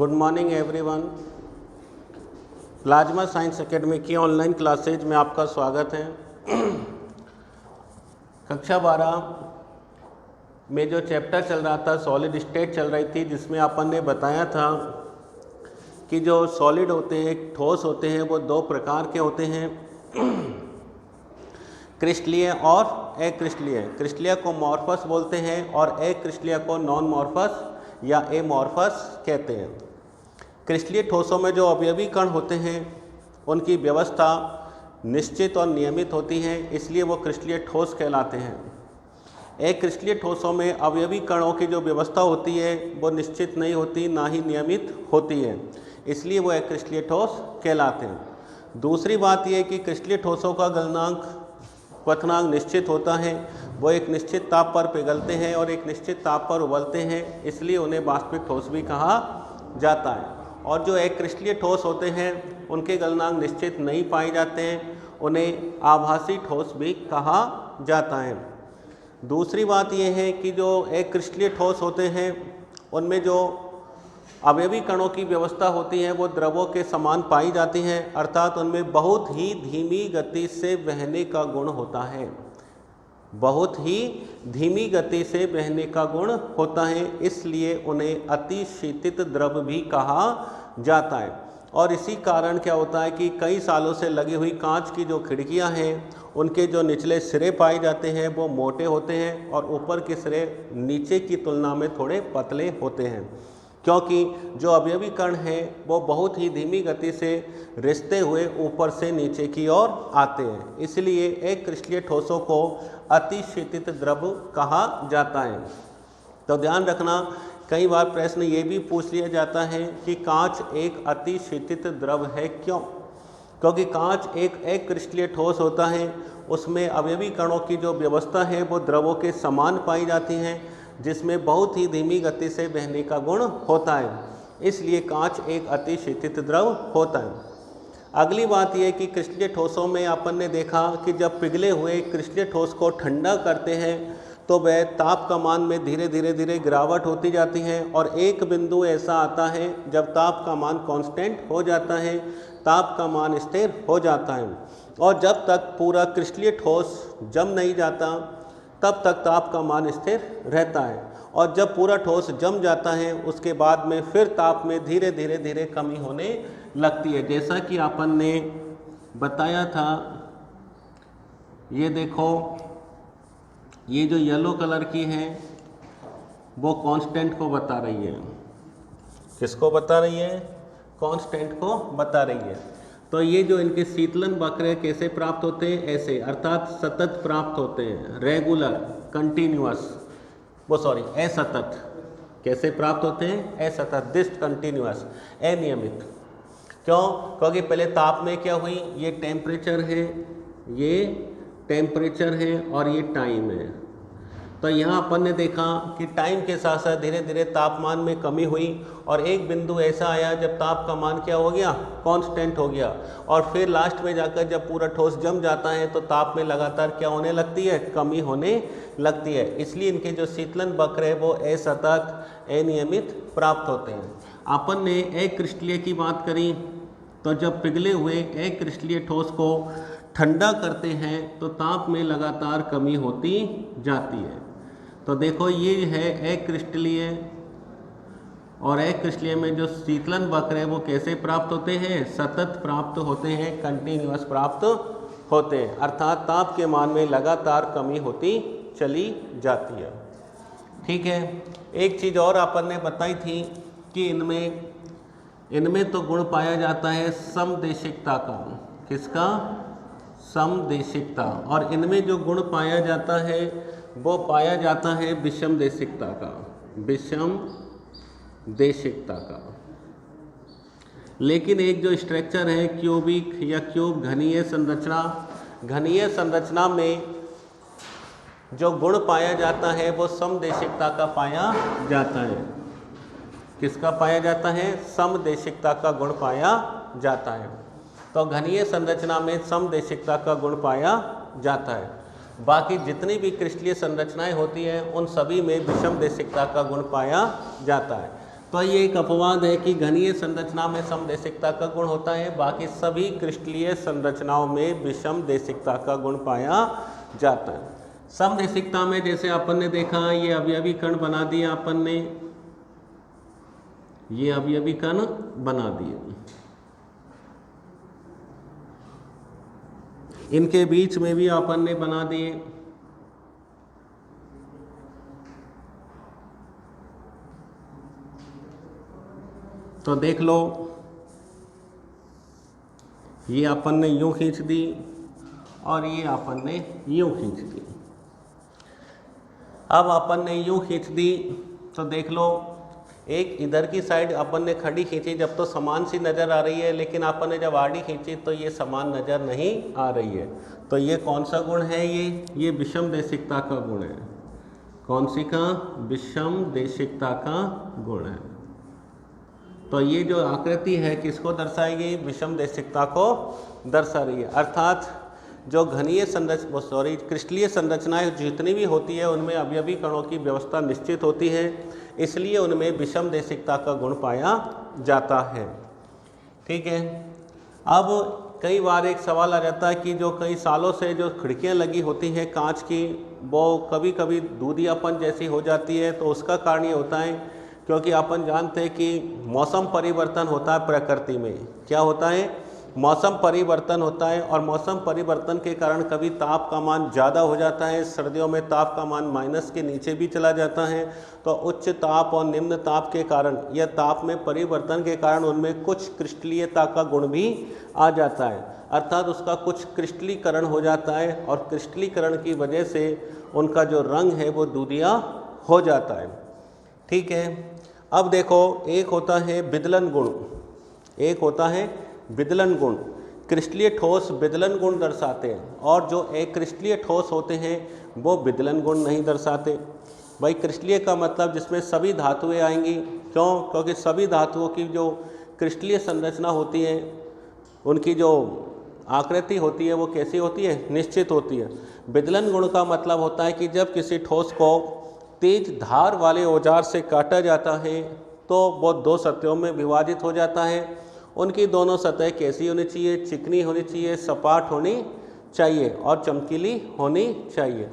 Good morning everyone. Plasma science academy की online classes में आपका स्वागत है। कक्षा 12 में जो चैप्टर चल रहा था सॉलिड स्टेट चल रही थी, जिसमें अपन ने बताया था कि जो सॉलिड होते हैं, ठोस होते हैं, वो दो प्रकार के होते हैं, क्रिस्टलीय और अक्रिस्टलीय। क्रिस्टलीय को मॉर्फस बोलते हैं और अक्रिस्टलीय को नॉन मॉर्फस या एमॉर्फस कहते हैं। क्रिस्टलीय ठोसों में जो अवयवी कण होते हैं उनकी व्यवस्था निश्चित और नियमित होती है, इसलिए वो क्रिस्टलीय ठोस कहलाते हैं। अक्रिस्टलीय ठोसों में अवयवी कणों की जो व्यवस्था होती है वो निश्चित नहीं होती, ना ही नियमित होती है, इसलिए वो अक्रिस्टलीय ठोस कहलाते हैं। दूसरी बात यह कि क्रिस्टलीय ठोसों का गलनांक क्वथनांक निश्चित होता है। वो एक निश्चित ताप पर पिघलते हैं और एक निश्चित ताप पर उबलते हैं, इसलिए उन्हें वाष्पिक ठोस भी कहा जाता है। और जो अक्रिस्टलीय ठोस होते हैं उनके गलनांक निश्चित नहीं पाए जाते हैं, उन्हें आभासी ठोस भी कहा जाता है। दूसरी बात यह है कि जो अक्रिस्टलीय ठोस होते हैं उनमें जो अवयवी कणों की व्यवस्था होती है वो द्रवों के समान पाई जाती है, अर्थात उनमें बहुत ही धीमी गति से बहने का गुण होता है। बहुत ही धीमी गति से बहने का गुण होता है, इसलिए उन्हें अतिशीतित द्रव भी कहा जाता है। और इसी कारण क्या होता है कि कई सालों से लगी हुई कांच की जो खिड़कियां हैं उनके जो निचले सिरे पाए जाते हैं वो मोटे होते हैं और ऊपर के सिरे नीचे की तुलना में थोड़े पतले होते हैं, क्योंकि जो अवयवी कण हैं वो बहुत ही धीमी गति से रिसते हुए ऊपर से नीचे की ओर आते हैं, इसलिए अक्रिस्टलीय ठोसों को अतिशीतित द्रव कहा जाता है। तो ध्यान रखना, कई बार प्रश्न ये भी पूछ लिया जाता है कि कांच एक अतिशीतित द्रव है, क्यों? क्योंकि कांच एक अक्रिस्टलीय ठोस होता है, उसमें अवयवी कणों की जो व्यवस्था है वो द्रवों के समान पाई जाती हैं, जिसमें बहुत ही धीमी गति से बहने का गुण होता है, इसलिए कांच एक अतिशीतित द्रव होता है। अगली बात यह कि क्रिस्टलीय ठोसों में अपन ने देखा कि जब पिघले हुए क्रिस्टलीय ठोस को ठंडा करते हैं तो वह ताप का मान में धीरे धीरे गिरावट होती जाती है और एक बिंदु ऐसा आता है जब ताप का मान कांस्टेंट हो जाता है, ताप का मान स्थिर हो जाता है। और जब तक पूरा क्रिस्टलीय ठोस जम नहीं जाता तब तक ताप का मान स्थिर रहता है, और जब पूरा ठोस जम जाता है उसके बाद में फिर ताप में धीरे धीरे कमी होने लगती है। जैसा कि अपन ने बताया था, ये देखो, ये जो येलो कलर की है वो कांस्टेंट को बता रही है। किसको बता रही है? कांस्टेंट को बता रही है। तो ये जो इनके शीतलन वक्र कैसे प्राप्त होते हैं? ऐसे, अर्थात सतत प्राप्त होते हैं, रेगुलर, कंटिन्यूअस, असतत। कैसे प्राप्त होते हैं? असतत, डिसकंटिन्यूअस, अनियमित। क्यों? क्योंकि पहले ताप में क्या हुई, ये टेम्परेचर है, ये टेम्परेचर है और ये टाइम है। तो यहाँ अपन ने देखा कि टाइम के साथ साथ धीरे धीरे तापमान में कमी हुई और एक बिंदु ऐसा आया जब ताप का मान क्या हो गया? कांस्टेंट हो गया। और फिर लास्ट में जाकर जब पूरा ठोस जम जाता है तो ताप में लगातार क्या होने लगती है? कमी होने लगती है। इसलिए इनके जो शीतलन वक्र है वो असतत, अनियमित प्राप्त होते हैं। अपन ने अक्रिस्टलीय की बात करी, तो जब पिघले हुए अक्रिस्टलीय ठोस को ठंडा करते हैं तो ताप में लगातार कमी होती जाती है। तो देखो, ये है अक्रिस्टलीय, और अक्रिस्टलीय में जो शीतलन वक्र है वो कैसे प्राप्त होते हैं? सतत प्राप्त होते हैं, कंटिन्यूअस प्राप्त होते हैं, अर्थात ताप के मान में लगातार कमी होती चली जाती है। ठीक है। एक चीज़ और अपन ने बताई थी कि इनमें तो गुण पाया जाता है समदेशिकता का। किसका? समदेशिकता। और इनमें जो गुण पाया जाता है वो पाया जाता है विषमदेशिकता का, विषमदेशिकता का। लेकिन एक जो स्ट्रक्चर है क्यूबिक या क्यूब घनीय संरचना में जो गुण पाया जाता है वो समदेशिकता का पाया जाता है। किसका पाया जाता है? समदेशिकता का गुण पाया जाता है। तो घनीय संरचना में समदेशिकता का गुण पाया जाता है। बाकी जितनी भी क्रिस्टलीय संरचनाएं होती हैं उन सभी में विषमदेशिकता का गुण पाया जाता है। तो ये एक अपवाद है कि घनीय संरचना में समदेशिकता का गुण होता है, बाकी सभी क्रिस्टलीय संरचनाओं में विषम देशिकता का गुण पाया जाता है। समदेशिकता में जैसे अपन ने देखा ये अवयवी कण बना दिया अपन ने, ये अवयवी कण बना दिए, इनके बीच में भी अपन ने बना दिए। तो देख लो ये अपन ने यूं खींच दी और ये अपन ने यूं खींच दी। अब अपन ने यूं खींच दी तो देख लो एक इधर की साइड अपन ने खड़ी खींची जब तो समान सी नज़र आ रही है, लेकिन अपन ने जब आड़ी खींची तो ये समान नज़र नहीं आ रही है। तो ये कौन सा गुण है? ये विषम देशिकता का गुण है। कौन सी का? विषम देशिकता का गुण है। तो ये जो आकृति है किसको दर्शाएगी? विषम देशिकता को दर्शा रही है। अर्थात जो घनीय क्रिस्टलीय संरचनाएं जितनी भी होती है उनमें अवयवी कणों की व्यवस्था निश्चित होती है, इसलिए उनमें विषम देशिकता का गुण पाया जाता है। ठीक है। अब कई बार एक सवाल आ जाता है कि जो कई सालों से जो खिड़कियां लगी होती हैं कांच की, वो कभी कभी दूधियापन जैसी हो जाती है। तो उसका कारण ये होता है क्योंकि अपन जानते हैं कि मौसम परिवर्तन होता है प्रकृति में। क्या होता है? मौसम परिवर्तन होता है, और मौसम परिवर्तन के कारण कभी ताप का मान ज़्यादा हो जाता है, सर्दियों में ताप का मान माइनस के नीचे भी चला जाता है। तो उच्च ताप और निम्न ताप के कारण या ताप में परिवर्तन के कारण उनमें कुछ क्रिस्टलीयता का गुण भी आ जाता है, अर्थात उसका कुछ क्रिस्टलीकरण हो जाता है, और क्रिस्टलीकरण की वजह से उनका जो रंग है वो दूधिया हो जाता है। ठीक है। अब देखो एक होता है विदलन गुण, एक होता है विदलन गुण। क्रिस्टलीय ठोस विदलन गुण दर्शाते हैं, और जो अक्रिस्टलीय ठोस होते हैं वो विदलन गुण नहीं दर्शाते। भाई क्रिस्टलीय का मतलब जिसमें सभी धातुएं आएंगी। क्यों? क्योंकि सभी धातुओं की जो क्रिस्टलीय संरचना होती है उनकी जो आकृति होती है वो कैसी होती है? निश्चित होती है। विदलन गुण का मतलब होता है कि जब किसी ठोस को तेज धार वाले औजार से काटा जाता है तो वो दो सतहों में विभाजित हो जाता है। उनकी दोनों सतह कैसी होनी चाहिए? चिकनी होनी चाहिए, सपाट होनी चाहिए और चमकीली होनी चाहिए।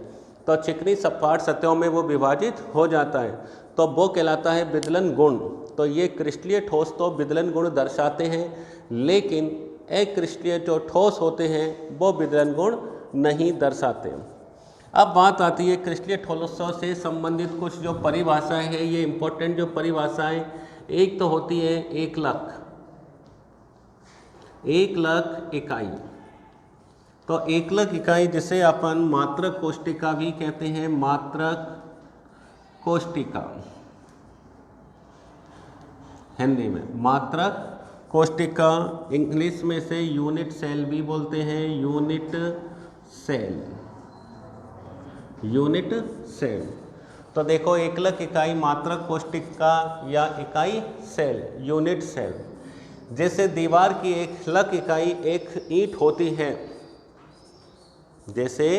तो चिकनी सपाट सतहों में वो विभाजित हो जाता है, तो वो कहलाता है विदलन गुण। तो ये क्रिस्टलीय ठोस तो विदलन गुण दर्शाते हैं, लेकिन अक्रिस्टलीय जो ठोस होते हैं वो विदलन गुण नहीं दर्शाते। अब बात आती है क्रिस्टलीय ठोसों से संबंधित कुछ जो परिभाषाएं हैं, ये इम्पोर्टेंट जो परिभाषाएं, एक तो होती है एकलक इकाई। तो एकलक इकाई जिसे अपन मात्रक कोष्टिका भी कहते हैं, मात्रक कोष्टिका हिंदी में मात्रक कोष्टिका, इंग्लिश में से यूनिट सेल भी बोलते हैं, यूनिट सेल। तो देखो एकलक इकाई, मात्रक कोष्टिका या इकाई सेल, यूनिट सेल। जैसे दीवार की एकलक इकाई एक ईंट होती है, जैसे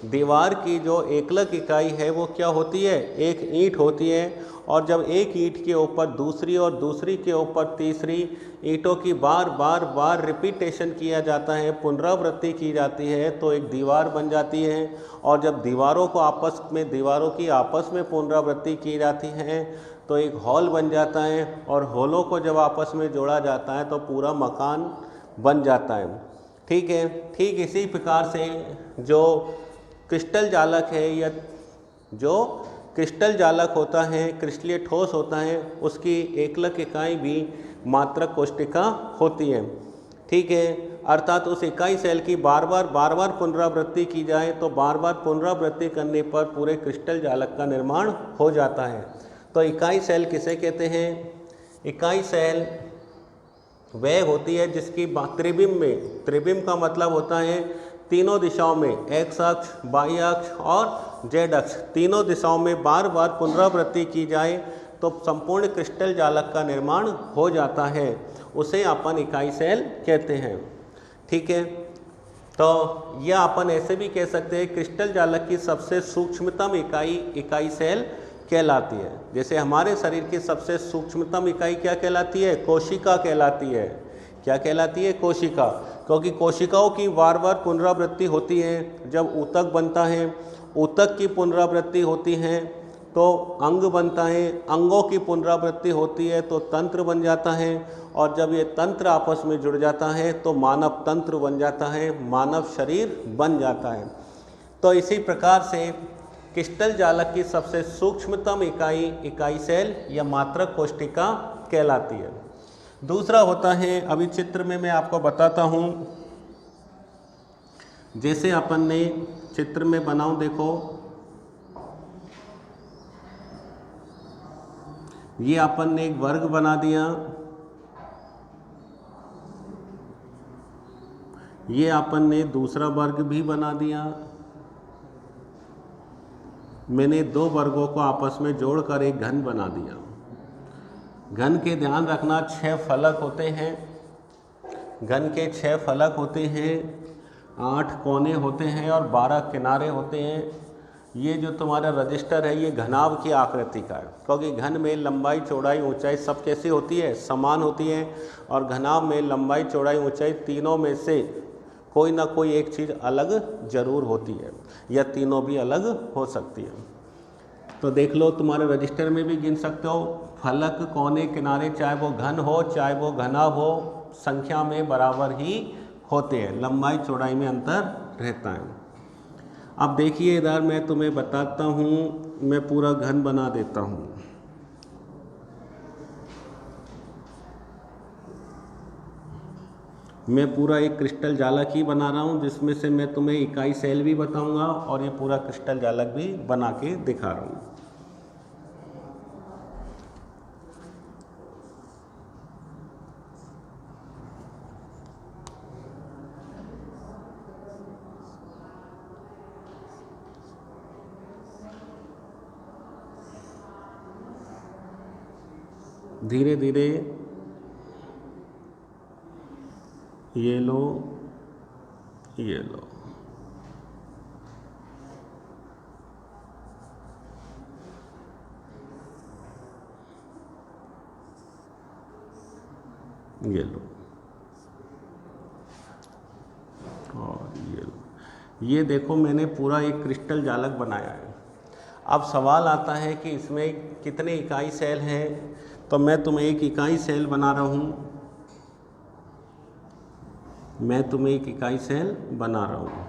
दीवार की जो एकलक इकाई है वो क्या होती है? एक ईंट होती है। और जब एक ईंट के ऊपर दूसरी और दूसरी के ऊपर तीसरी ईंटों की बार बार रिपीटेशन किया जाता है, पुनरावृत्ति की जाती है, तो एक दीवार बन जाती है। और जब दीवारों की आपस में पुनरावृत्ति की जाती है तो एक हॉल बन जाता है, और हॉलों को जब आपस में जोड़ा जाता है तो पूरा मकान बन जाता है। ठीक है। ठीक इसी प्रकार से जो क्रिस्टल जालक है या जो क्रिस्टल जालक होता है, क्रिस्टलीय ठोस होता है, उसकी एकलक इकाई भी मात्रक कोष्टिका होती है। ठीक है। अर्थात उस इकाई सेल की बार बार पुनरावृत्ति की जाए तो बार बार पुनरावृत्ति करने पर पूरे क्रिस्टल जालक का निर्माण हो जाता है। तो इकाई सेल किसे कहते हैं? इकाई सेल वह होती है जिसकी त्रिबिंब में, त्रिबिंब का मतलब होता है तीनों दिशाओं में, एक्स अक्ष, वाई अक्ष और जेड अक्ष, तीनों दिशाओं में बार बार पुनरावृत्ति की जाए तो संपूर्ण क्रिस्टल जालक का निर्माण हो जाता है, उसे अपन इकाई सेल कहते हैं। ठीक है। तो यह अपन ऐसे भी कह सकते हैं क्रिस्टल जालक की सबसे सूक्ष्मतम इकाई सेल कहलाती है। जैसे हमारे शरीर की सबसे सूक्ष्मतम इकाई क्या कहलाती है? कोशिका कहलाती है। क्या कहलाती है? कोशिका। क्योंकि कोशिकाओं की बार बार पुनरावृत्ति होती है। जब ऊतक बनता है, ऊतक की पुनरावृत्ति होती है तो अंग बनता है, अंगों की पुनरावृत्ति होती है तो तंत्र बन जाता है, और जब ये तंत्र आपस में जुड़ जाता है तो मानव तंत्र बन जाता है, मानव शरीर बन जाता है। तो इसी प्रकार से क्रिस्टल जालक की सबसे सूक्ष्मतम इकाई सेल या मात्रक कोशिका कहलाती है। दूसरा होता है, अभी चित्र में मैं आपको बताता हूँ, जैसे अपन ने चित्र में बनाऊं, देखो ये अपन ने एक वर्ग बना दिया, ये अपन ने दूसरा वर्ग भी बना दिया। मैंने दो वर्गों को आपस में जोड़कर एक घन बना दिया। घन के ध्यान रखना 6 फलक होते हैं, घन के 6 फलक होते हैं, 8 कोने होते हैं और 12 किनारे होते हैं। ये जो तुम्हारा रजिस्टर है ये घनाभ की आकृति का है, क्योंकि घन में लंबाई चौड़ाई ऊंचाई सब कैसी होती है? समान होती है, और घनाभ में लंबाई चौड़ाई ऊंचाई तीनों में से कोई ना कोई एक चीज़ अलग जरूर होती है, या तीनों भी अलग हो सकती है। तो देख लो, तुम्हारे रजिस्टर में भी गिन सकते हो, फलक कोने किनारे चाहे वो घन हो चाहे वो घनाभ हो, संख्या में बराबर ही होते हैं, लंबाई चौड़ाई में अंतर रहता है। अब देखिए इधर मैं तुम्हें बताता हूँ, मैं पूरा घन बना देता हूँ। मैं पूरा एक क्रिस्टल जालक ही बना रहा हूँ, जिसमें से मैं तुम्हें इकाई सेल भी बताऊँगा और ये पूरा क्रिस्टल जालक भी बना के दिखा रहा हूँ। धीरे धीरे ये लो, ये लो, ये लो, और ये लो। ये देखो मैंने पूरा एक क्रिस्टल जालक बनाया है। अब सवाल आता है कि इसमें कितने इकाई सेल हैं, तो मैं तुम्हें एक इकाई सेल बना रहा हूँ, मैं तुम्हें एक इकाई सेल बना रहा हूँ।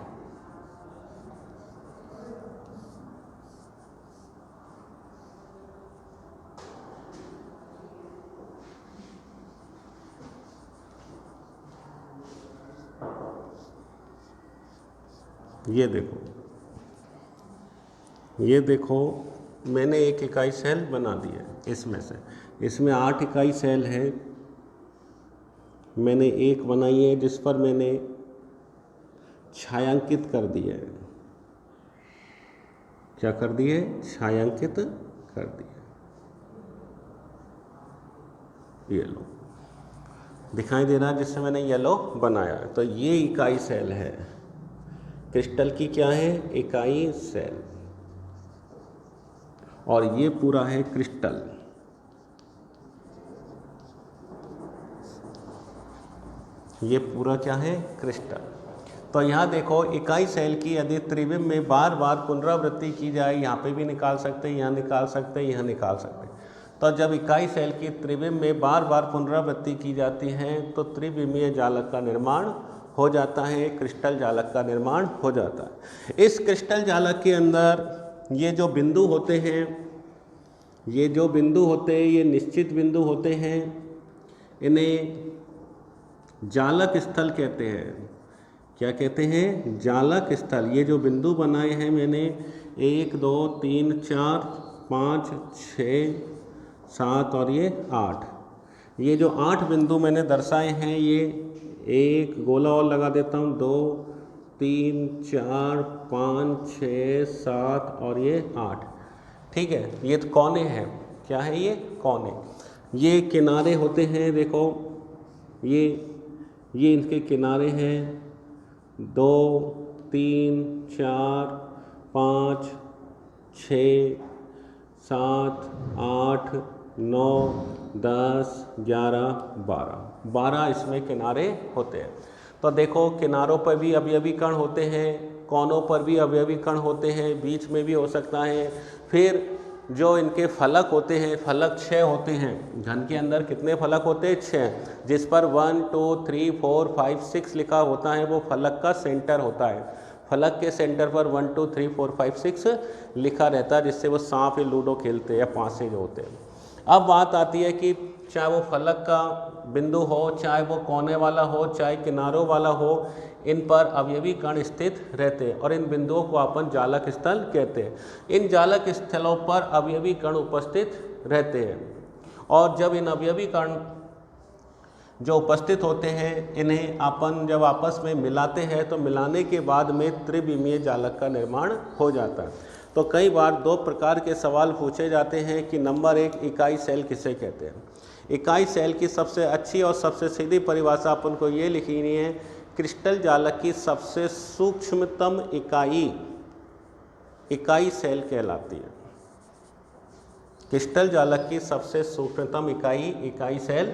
ये देखो, ये देखो मैंने एक इकाई सेल बना दी है इसमें से। इसमें 8 इकाई सेल है, मैंने एक बनाई है जिस पर मैंने छायांकित कर दिया है। क्या कर दिए? छायांकित कर दिए। ये लो, दिखाई दे रहा है जिससे मैंने येलो बनाया है। तो ये इकाई सेल है क्रिस्टल की। क्या है? इकाई सेल। और ये पूरा है क्रिस्टल। ये पूरा क्या है? क्रिस्टल। तो यहाँ देखो, इकाई सेल की यदि त्रिविम में बार बार पुनरावृत्ति की जाए, यहाँ पे भी निकाल सकते हैं, यहाँ निकाल सकते हैं, यहाँ निकाल सकते हैं। तो जब इकाई सेल की त्रिविम में बार बार पुनरावृत्ति की जाती है तो त्रिविमीय जालक का निर्माण हो जाता है, क्रिस्टल जालक का निर्माण हो जाता है। इस क्रिस्टल जालक के अंदर ये जो बिंदु होते हैं, ये जो बिंदु होते हैं, ये निश्चित बिंदु होते हैं, इन्हें जालक स्थल कहते हैं। क्या कहते हैं? जालक स्थल। ये जो बिंदु बनाए हैं मैंने, 1 2 3 4 5 6 7 और ये 8, ये जो 8 बिंदु मैंने दर्शाए हैं, ये एक गोला और लगा देता हूँ, 2 3 4 5 6 7 और ये 8। ठीक है, ये तो कोने हैं। क्या है ये? कोने। ये किनारे होते हैं, देखो ये इनके किनारे हैं, 2 3 4 5 6 7, 8, 9, 10, 11, 12, 12 इसमें किनारे होते हैं। तो देखो किनारों पर भी अवयवी कण होते हैं, कोनों पर भी अवयवी कण होते हैं, बीच में भी हो सकता है। फिर जो इनके फलक होते हैं, फलक 6 होते हैं। घन के अंदर कितने फलक होते हैं? 6, जिस पर 1, 2, 3, 4, 5, 6 लिखा होता है, वो फलक का सेंटर होता है। फलक के सेंटर पर 1, 2, 3, 4, 5, 6 लिखा रहता है, जिससे वो सांप या लूडो खेलते हैं या पासे जो होते हैं। अब बात आती है कि चाहे वो फलक का बिंदु हो, चाहे वो कोने वाला हो, चाहे किनारों वाला हो, इन पर अवयवी कण स्थित रहते हैं और इन बिंदुओं को अपन जालक स्थल कहते हैं। इन जालक स्थलों पर अवयवी कण उपस्थित रहते हैं और जब इन अवयवी कण जो उपस्थित होते हैं, इन्हें अपन जब आपस में मिलाते हैं तो मिलाने के बाद में त्रिविमीय जालक का निर्माण हो जाता है। तो कई बार 2 प्रकार के सवाल पूछे जाते हैं कि नंबर 1, इकाई सेल किसे कहते हैं। इकाई सेल की सबसे अच्छी और सबसे सीधी परिभाषा अपन को ये लिखनी है, क्रिस्टल जालक की सबसे सूक्ष्मतम इकाई सेल कहलाती है। क्रिस्टल जालक की सबसे सूक्ष्मतम इकाई सेल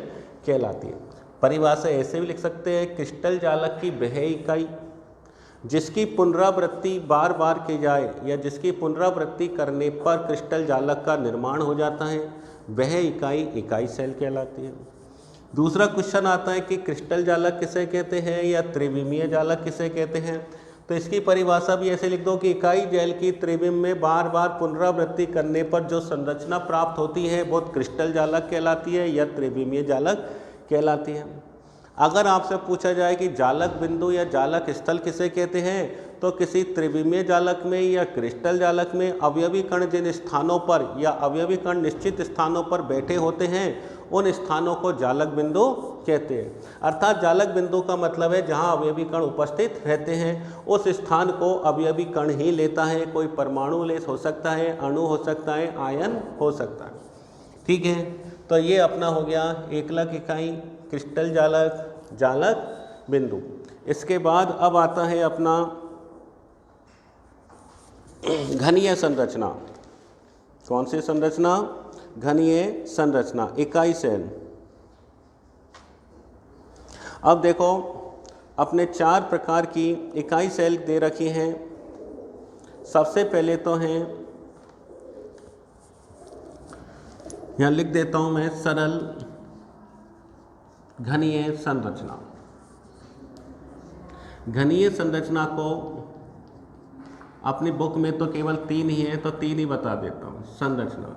कहलाती है। परिभाषा ऐसे भी लिख सकते हैं, क्रिस्टल जालक की वह इकाई जिसकी पुनरावृत्ति बार बार की जाए या जिसकी पुनरावृत्ति करने पर क्रिस्टल जालक का निर्माण हो जाता है, वह इकाई सेल कहलाती है। दूसरा क्वेश्चन आता है कि क्रिस्टल जालक किसे कहते हैं या त्रिविमीय जालक किसे कहते हैं। तो इसकी परिभाषा भी ऐसे लिख दो कि इकाई जेल की त्रिविम में बार बार पुनरावृत्ति करने पर जो संरचना प्राप्त होती है वो क्रिस्टल जालक कहलाती है या त्रिविमीय जालक कहलाती है। अगर आपसे पूछा जाए कि जालक बिंदु या जालक स्थल किसे कहते हैं, तो किसी त्रिविमीय जालक में या क्रिस्टल जालक में अवयवी कण जिन स्थानों पर या अवयवी कण निश्चित स्थानों पर बैठे होते हैं, उन स्थानों को जालक बिंदु कहते हैं। अर्थात जालक बिंदु का मतलब है जहां अवयवी कण उपस्थित रहते हैं, उस स्थान को अवयवी कण ही लेता है। कोई परमाणु लेस हो सकता है, अणु हो सकता है, आयन हो सकता है। ठीक है, तो ये अपना हो गया एकलक इकाई, क्रिस्टल जालक बिंदु। इसके बाद अब आता है अपना घनीय संरचना। कौन सी संरचना? घनीय संरचना, इकाई सेल। अब देखो अपने 4 प्रकार की इकाई सेल दे रखी हैं। सबसे पहले तो हैं, यहाँ लिख देता हूँ मैं, सरल घनीय संरचना। घनीय संरचना को अपनी बुक में तो केवल 3 ही है, तो 3 ही बता देता हूँ संरचना।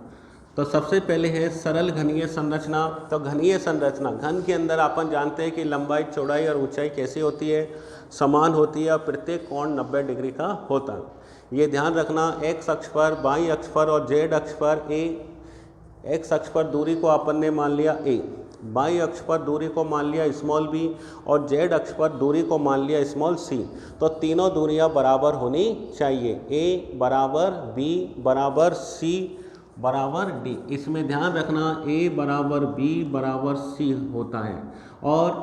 तो सबसे पहले है सरल घनीय संरचना। तो घनीय संरचना, घन के अंदर अपन जानते हैं कि लंबाई, चौड़ाई और ऊंचाई कैसी होती है? समान होती है और प्रत्येक कोण 90 डिग्री का होता है। ये ध्यान रखना, एक्स अक्ष पर, बाई अक्ष पर और जेड अक्ष पर एक्स अक्ष पर दूरी को अपन ने मान लिया a, बाई अक्ष पर दूरी को मान लिया स्मॉल b और जेड अक्ष पर दूरी को मान लिया स्मॉल c। तो तीनों दूरियां बराबर होनी चाहिए, a बराबर b बराबर c बराबर d। इसमें ध्यान रखना a बराबर b बराबर c होता है और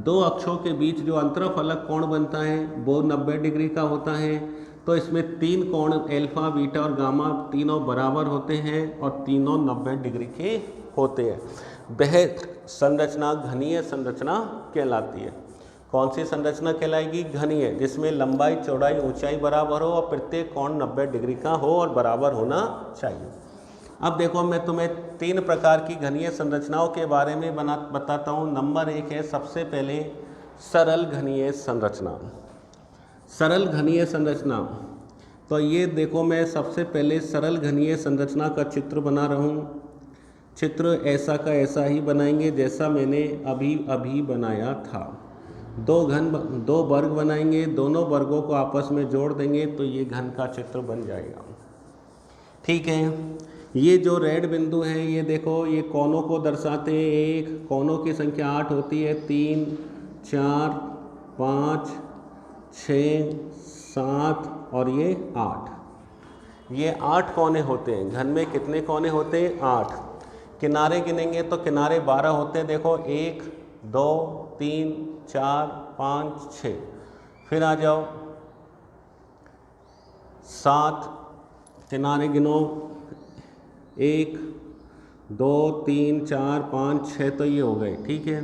2 अक्षों के बीच जो अंतरफलक कोण बनता है वो 90 डिग्री का होता है। तो इसमें 3 कोण अल्फा, बीटा और गामा तीनों बराबर होते हैं और तीनों 90 डिग्री के होते हैं। वह संरचना घनीय संरचना कहलाती है। कौन सी संरचना कहलाएगी? घनीय, जिसमें लंबाई, चौड़ाई, ऊंचाई बराबर हो और प्रत्येक कोण 90 डिग्री का हो और बराबर होना चाहिए। अब देखो मैं तुम्हें 3 प्रकार की घनीय संरचनाओं के बारे में बताता हूँ। नंबर 1 है सबसे पहले सरल घनीय संरचना। सरल घनीय संरचना, तो ये देखो मैं सबसे पहले सरल घनीय संरचना का चित्र बना रहा हूँ। चित्र ऐसा का ऐसा ही बनाएंगे जैसा मैंने अभी बनाया था। 2 वर्ग बनाएंगे, दोनों वर्गों को आपस में जोड़ देंगे तो ये घन का चित्र बन जाएगा। ठीक है, ये जो रेड बिंदु हैं ये देखो, ये कोनों को दर्शाते हैं। एक कोनों की संख्या 8 होती है, 3, 4, 5, 6, 7 और ये 8। ये 8 कोने होते हैं। घन में कितने कोने होते हैं? 8। किनारे गिनेंगे तो किनारे 12 होते हैं। देखो 1, 2, 3, 4, 5, 6। फिर आ जाओ 7 किनारे गिनो, 1 2 3 4 5 6 तो ये हो गए, ठीक है।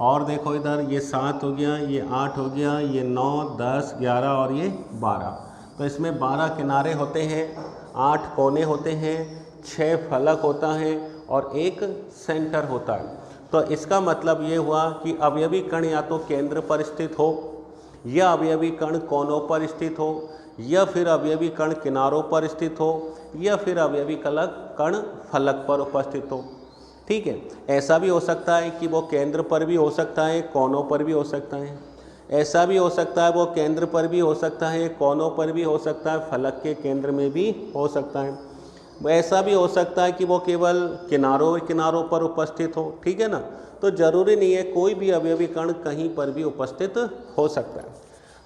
और देखो इधर ये 7 हो गया, ये 8 हो गया, ये 9 10 11 और ये 12। तो इसमें 12 किनारे होते हैं, 8 कोने होते हैं, 6 फलक होता है और 1 सेंटर होता है। तो इसका मतलब ये हुआ कि अवयवी कण या तो केंद्र पर स्थित हो, या अवयवी कण कोनों पर स्थित हो, या फिर अवयवी कण किनारों पर स्थित हो, या फिर अवयवी कण फलक पर उपस्थित हो, ठीक है। ऐसा भी हो सकता है कि वो केंद्र पर भी हो सकता है, कोनों पर भी हो सकता है। ऐसा भी हो सकता है वो केंद्र पर भी हो सकता है, कोनों पर भी हो सकता है, फलक के केंद्र में भी हो सकता है। ऐसा भी हो सकता है कि वो केवल किनारों पर उपस्थित हो, ठीक है ना। तो जरूरी नहीं है, कोई भी अवयवी कण कहीं पर भी उपस्थित हो सकता है।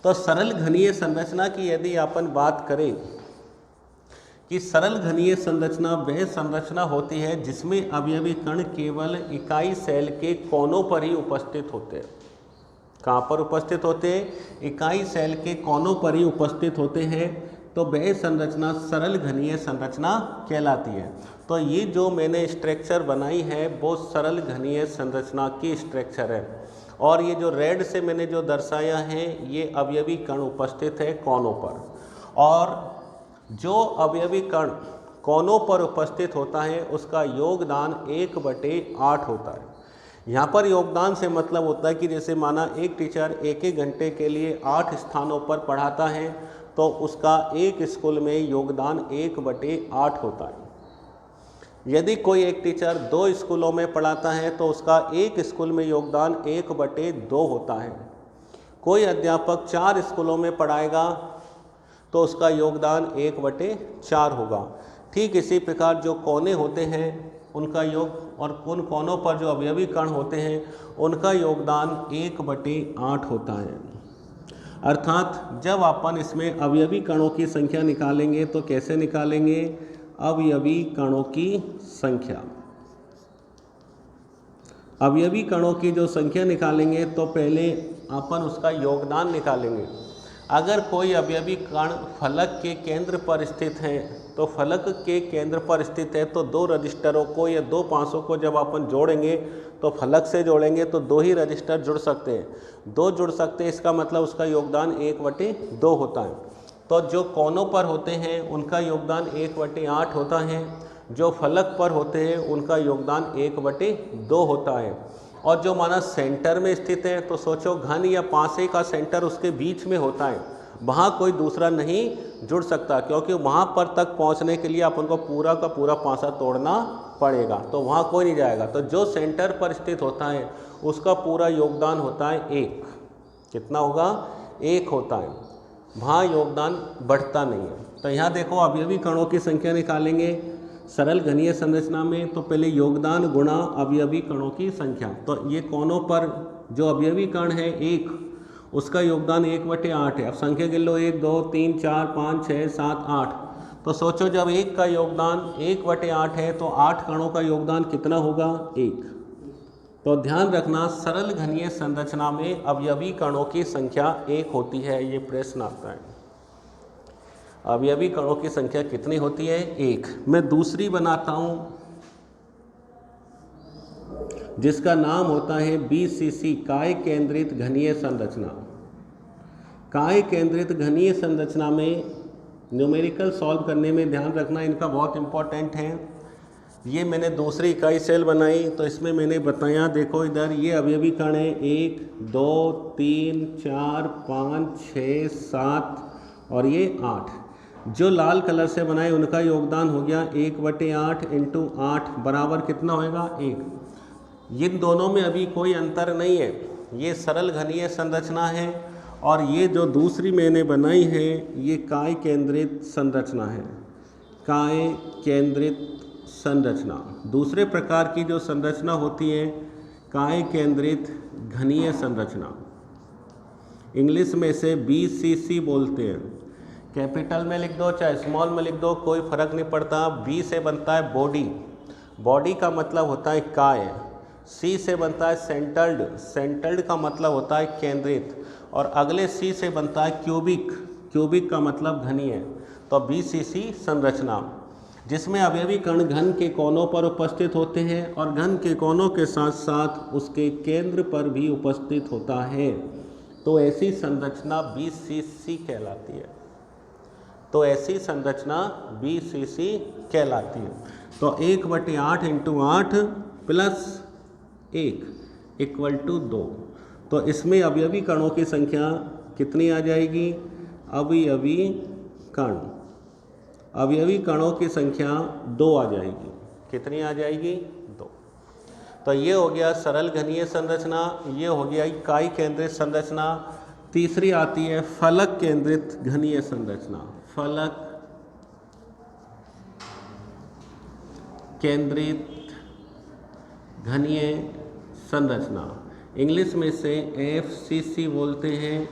तो सरल घनीय संरचना की यदि अपन बात करें कि सरल घनीय संरचना वह संरचना होती है जिसमें अवयवी कण केवल इकाई सेल के कोनों पर ही उपस्थित होते हैं। कहाँ पर उपस्थित होते हैं? इकाई सेल के कोनों पर ही उपस्थित होते हैं। तो वह संरचना सरल घनीय संरचना कहलाती है। तो ये जो मैंने स्ट्रक्चर बनाई है वो सरल घनीय संरचना की स्ट्रक्चर है। और ये जो रेड से मैंने जो दर्शाया है ये अवयवी कण उपस्थित है कोनों पर। और जो अवयवी कण कोनों पर उपस्थित होता है उसका योगदान 1/8 होता है। यहाँ पर योगदान से मतलब होता है कि जैसे माना एक टीचर एक घंटे के लिए 8 स्थानों पर पढ़ाता है तो उसका एक स्कूल में योगदान 1/8 होता है। यदि कोई एक टीचर 2 स्कूलों में पढ़ाता है तो उसका एक स्कूल में योगदान 1/2 होता है। कोई अध्यापक 4 स्कूलों में पढ़ाएगा तो उसका योगदान 1/4 होगा। ठीक इसी प्रकार जो कोने होते हैं उनका योग और उन कोनों पर जो अवयवी कण होते हैं उनका योगदान 1/8 होता है। अर्थात जब अपन इसमें अवयवी कणों की संख्या निकालेंगे तो कैसे निकालेंगे? अवयवी कणों की संख्या। अवयवी कणों की जो संख्या निकालेंगे तो पहले अपन उसका योगदान निकालेंगे। अगर कोई अवयवी कण फलक के केंद्र पर स्थित है तो फलक के केंद्र पर स्थित है तो 2 रजिस्टरों को या 2 पासों को जब अपन जोड़ेंगे तो फलक से जोड़ेंगे तो 2 ही रजिस्टर जुड़ सकते हैं, 2 जुड़ सकते हैं। इसका मतलब उसका योगदान 1/2 होता है। तो जो कोनों पर होते हैं उनका योगदान 1/8 होता है, जो फलक पर होते हैं उनका योगदान 1/2 होता है। और जो माना सेंटर में स्थित है तो सोचो घन या पासे का सेंटर उसके बीच में होता है, वहाँ कोई दूसरा नहीं जुड़ सकता क्योंकि वहाँ पर तक पहुँचने के लिए अपन को पूरा का पूरा पासा तोड़ना पड़ेगा, तो वहाँ कोई नहीं जाएगा। तो जो सेंटर पर स्थित होता है उसका पूरा योगदान होता है 1। कितना होगा? 1 होता है, वहाँ योगदान बढ़ता नहीं है। तो यहाँ देखो अवयवी कणों की संख्या निकालेंगे सरल घनीय संरचना में तो पहले योगदान गुणा अवयवी कणों की संख्या। तो ये कोनों पर जो अवयवी कण है 1 उसका योगदान 1/8 है। अब संख्या गिन लो 1 2 3 4 5 6 7 8। तो सोचो जब 1 का योगदान 1/8 है तो 8 कणों का योगदान कितना होगा? 1। तो ध्यान रखना सरल घनीय संरचना में अवयवी कणों की संख्या 1 होती है। ये प्रश्न आता है अवयवी कणों की संख्या कितनी होती है? 1। मैं दूसरी बनाता हूँ जिसका नाम होता है BCC काय केंद्रित घनीय संरचना। काय केंद्रित घनीय संरचना में न्यूमेरिकल सॉल्व करने में ध्यान रखना इनका बहुत इम्पोर्टेंट है। ये मैंने दूसरी इकाई सेल बनाई तो इसमें मैंने बताया, देखो इधर ये अवयवी कण है 1 2 3 4 5 6 7 और ये 8। जो लाल कलर से बनाए उनका योगदान हो गया 1/8 × 8 बराबर कितना होएगा? 1। इन दोनों में अभी कोई अंतर नहीं है, ये सरल घनीय संरचना है और ये जो दूसरी मैंने बनाई है ये काय केंद्रित संरचना है। काय केंद्रित संरचना दूसरे प्रकार की जो संरचना होती है काय केंद्रित घनीय संरचना, इंग्लिश में इसे BCC बोलते हैं। कैपिटल में लिख दो चाहे स्मॉल में लिख दो, कोई फर्क नहीं पड़ता। B से बनता है बॉडी, बॉडी का मतलब होता है काय। C से बनता है सेंटर्ड, सेंटर्ड का मतलब होता है केंद्रित। और अगले C से बनता है क्यूबिक, क्यूबिक का मतलब घनीय। तो BCC संरचना। जिसमें अवयवी कण घन के कोनों पर उपस्थित होते हैं और घन के कोनों के साथ साथ उसके केंद्र पर भी उपस्थित होता है, तो ऐसी संरचना BCC कहलाती है। तो ऐसी संरचना BCC कहलाती है। तो 1/8 × 8 + 1 = 2। तो इसमें अवयवी कणों की संख्या कितनी आ जाएगी? अवयवी कणों की संख्या 2 आ जाएगी। कितनी आ जाएगी? 2। तो ये हो गया सरल घनीय संरचना, ये हो गया इकाई केंद्रित संरचना। तीसरी आती है फलक केंद्रित घनीय संरचना। फलक केंद्रित घनीय संरचना, इंग्लिश में से FCC बोलते हैं।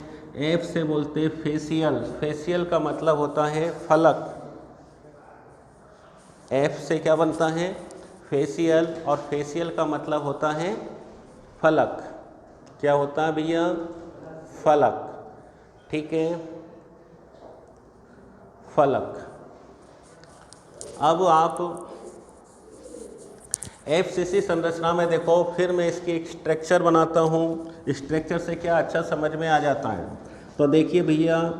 F से बोलते हैं फेसियल। फेसियल का मतलब होता है फलक। F से क्या बनता है? फेसियल। और फेसियल का मतलब होता है फलक। क्या होता है भैया? फलक। ठीक है, फलक। अब आप FCC संरचना में देखो, फिर मैं इसकी एक स्ट्रक्चर बनाता हूँ। स्ट्रक्चर से क्या अच्छा समझ में आ जाता है। तो देखिए भैया,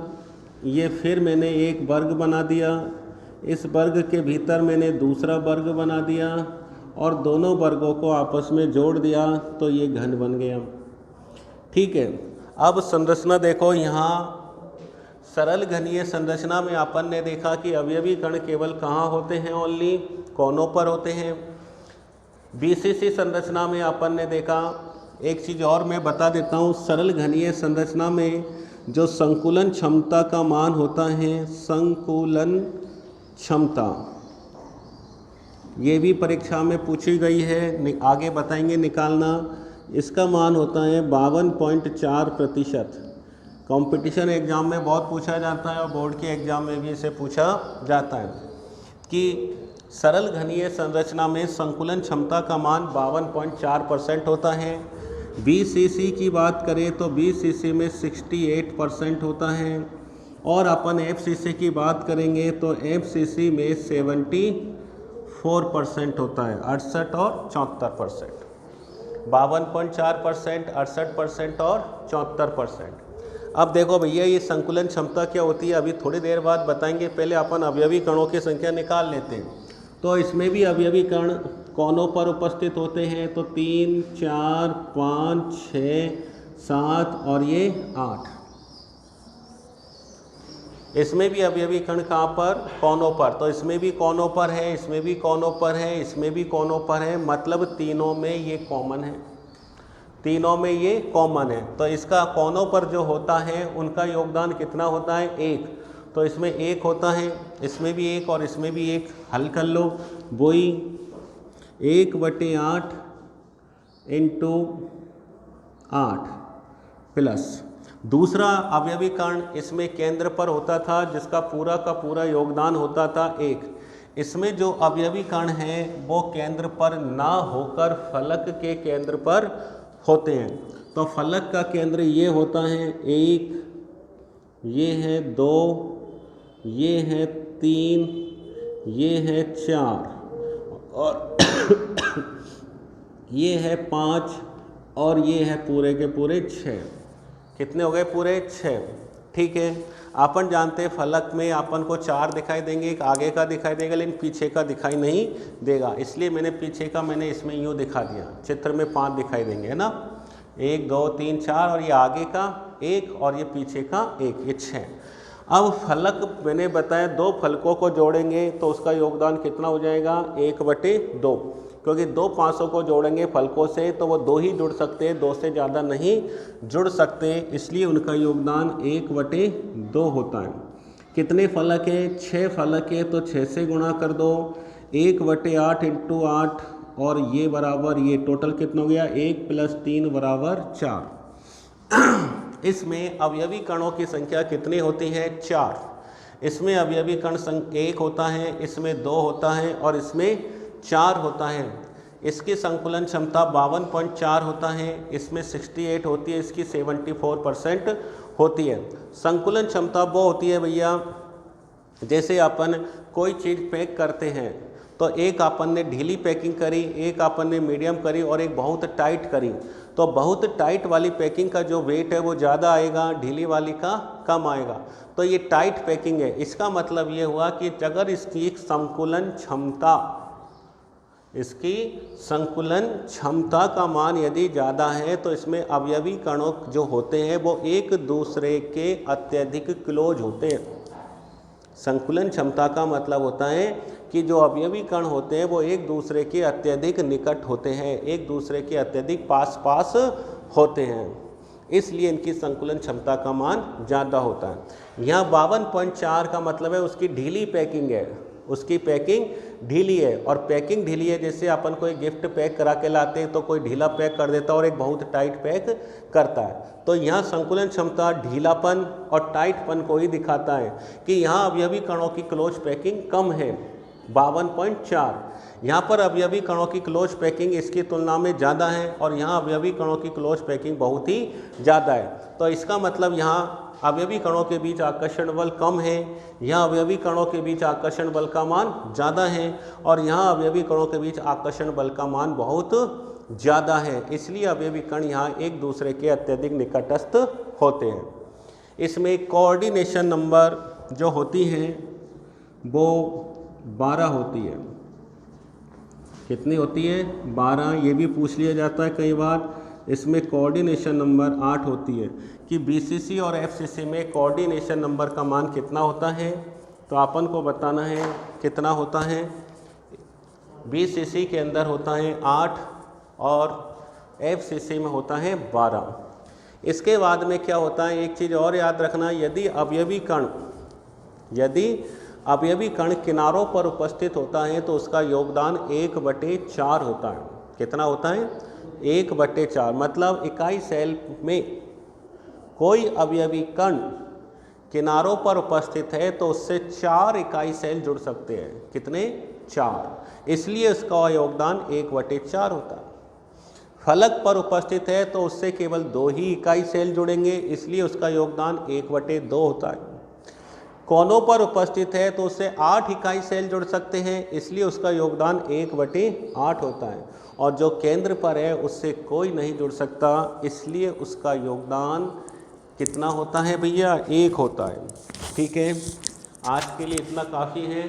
ये फिर मैंने एक वर्ग बना दिया, इस वर्ग के भीतर मैंने दूसरा वर्ग बना दिया और दोनों वर्गों को आपस में जोड़ दिया, तो ये घन बन गया। ठीक है, अब संरचना देखो, यहाँ सरल घनीय संरचना में अपन ने देखा कि अवयवी कण केवल कहाँ होते हैं? ओनली कोनों पर होते हैं। BCC संरचना में अपन ने देखा, एक चीज़ और मैं बता देता हूँ, सरल घनीय संरचना में जो संकुलन क्षमता का मान होता है, संकुलन क्षमता, ये भी परीक्षा में पूछी गई है, आगे बताएंगे निकालना। इसका मान होता है 52.4%। कंपटीशन एग्ज़ाम में बहुत पूछा जाता है और बोर्ड के एग्ज़ाम में भी इसे पूछा जाता है कि सरल घनीय संरचना में संकुलन क्षमता का मान 52.4% होता है। BCC की बात करें तो BCC में 68% होता है और अपन FCC की बात करेंगे तो FCC में 74% होता है, 68 और 74%। 52.4%, 68% और 74%। अब देखो भैया, ये संकुलन क्षमता क्या होती है अभी थोड़ी देर बाद बताएंगे। पहले अपन अवयवी कणों की संख्या निकाल लेते हैं। तो इसमें भी अवयवी कण कोनों पर उपस्थित होते हैं, तो 3, 4, 5, 6, 7 और ये 8। इसमें भी अवयवी कण कहाँ पर? कोनों पर। तो इसमें भी कोनों पर है, इसमें भी कोनों पर है, इसमें भी कोनों पर है, मतलब तीनों में ये कॉमन है। तीनों में ये कॉमन है। तो इसका कोनों पर जो होता है उनका योगदान कितना होता है? 1। तो इसमें 1 होता है, इसमें भी 1 और इसमें भी 1। हल कर लो, वही 1/8 × 8 प्लस दूसरा अवयवी कण इसमें केंद्र पर होता था, जिसका पूरा का पूरा योगदान होता था 1। इसमें जो अवयवी कण हैं वो केंद्र पर ना होकर फलक के केंद्र पर होते हैं। तो फलक का केंद्र ये होता है 1, ये है 2, ये है 3, ये है 4 और ये है 5 और ये है पूरे के पूरे 6। कितने हो गए? पूरे 6। ठीक है, अपन जानते हैं फलक में अपन को 4 दिखाई देंगे, एक आगे का दिखाई देगा लेकिन पीछे का दिखाई नहीं देगा, इसलिए मैंने पीछे का इसमें यूँ दिखा दिया। चित्र में 5 दिखाई देंगे, है ना, 1, 2, 3, 4 और ये आगे का 1 और ये पीछे का 1, ये 6। अब फलक मैंने बताया 2 फलकों को जोड़ेंगे तो उसका योगदान कितना हो जाएगा? 1/2, क्योंकि 2 पासों को जोड़ेंगे फलकों से तो वो 2 ही जुड़ सकते हैं, 2 से ज़्यादा नहीं जुड़ सकते, इसलिए उनका योगदान 1/2 होता है। कितने फलक हैं? 6 फलक है, तो 6 से गुणा कर दो, 1/8 × 8 और ये बराबर ये टोटल कितना हो गया? 1 + 3 = 4। इसमें अवयवी कणों की संख्या कितनी होती है? 4। इसमें अवयवी कण 1 होता है, इसमें 2 होता है और इसमें 4 होता है। इसकी संकुलन क्षमता 52.4 होता है, इसमें 68 होती है, इसकी 74% होती है। संकुलन क्षमता वो होती है भैया जैसे अपन कोई चीज़ पैक करते हैं तो एक अपन ने ढीली पैकिंग करी, एक अपन ने मीडियम करी और एक बहुत टाइट करी। तो बहुत टाइट वाली पैकिंग का जो वेट है वो ज़्यादा आएगा, ढीली वाली का कम आएगा। तो ये टाइट पैकिंग है। इसका मतलब ये हुआ कि अगर इसकी संकुलन क्षमता का मान यदि ज़्यादा है तो इसमें अवयवी कणों जो होते हैं वो एक दूसरे के अत्यधिक क्लोज होते हैं। संकुलन क्षमता का मतलब होता है कि जो अवयवी कण होते हैं वो एक दूसरे के अत्यधिक निकट होते हैं, एक दूसरे के अत्यधिक पास होते हैं, इसलिए इनकी संकुलन क्षमता का मान ज़्यादा होता है। यहाँ 52.4 का मतलब है उसकी ढीली पैकिंग है, उसकी पैकिंग ढीली है। और पैकिंग ढीली है, जैसे अपन कोई गिफ्ट पैक करा के लाते हैं तो कोई ढीला पैक कर देता है और एक बहुत टाइट पैक करता है। तो यहाँ संकुलन क्षमता ढीलापन और टाइटपन को ही दिखाता है कि यहाँ अवयवी कणों की क्लोज पैकिंग कम है 52.4। यहाँ पर अवयवी कणों की क्लोज पैकिंग इसकी तुलना में ज़्यादा है और यहाँ अवयवी कणों की क्लोज पैकिंग बहुत ही ज़्यादा है। तो इसका मतलब यहाँ अवयवी कणों के बीच आकर्षण बल कम है, यहाँ अवयवी कणों के बीच आकर्षण बल का मान ज़्यादा है और यहाँ अवयवी कणों के बीच आकर्षण बल का मान बहुत ज़्यादा है। इसलिए अवयवी कण यहाँ एक दूसरे के अत्यधिक निकटस्थ होते हैं। इसमें कोऑर्डिनेशन नंबर जो होती हैं वो 12 होती है। कितनी होती है? 12। ये भी पूछ लिया जाता है कई बार। इसमें कोऑर्डिनेशन नंबर 8 होती है कि बीसीसी और एफसीसी में कोऑर्डिनेशन नंबर का मान कितना होता है। तो अपन को बताना है कितना होता है। बीसीसी के अंदर होता है 8 और एफसीसी में होता है 12। इसके बाद में क्या होता है, एक चीज़ और याद रखना, यदि अवयवी कण किनारों पर उपस्थित होता है तो उसका योगदान 1/4 होता है। कितना होता है? 1/4। मतलब इकाई सेल में कोई अवयवी कण किनारों पर उपस्थित है तो उससे 4 इकाई सेल जुड़ सकते हैं। कितने? 4। इसलिए उसका योगदान 1/4 होता है। फलक पर उपस्थित है तो उससे केवल 2 ही इकाई सेल जुड़ेंगे, इसलिए उसका योगदान 1/2 होता है। कोनों पर उपस्थित है तो उससे 8 इकाई सेल जुड़ सकते हैं, इसलिए उसका योगदान 1/8 होता है। और जो केंद्र पर है उससे कोई नहीं जुड़ सकता, इसलिए उसका योगदान कितना होता है भैया? 1 होता है। ठीक है, आज के लिए इतना काफ़ी है।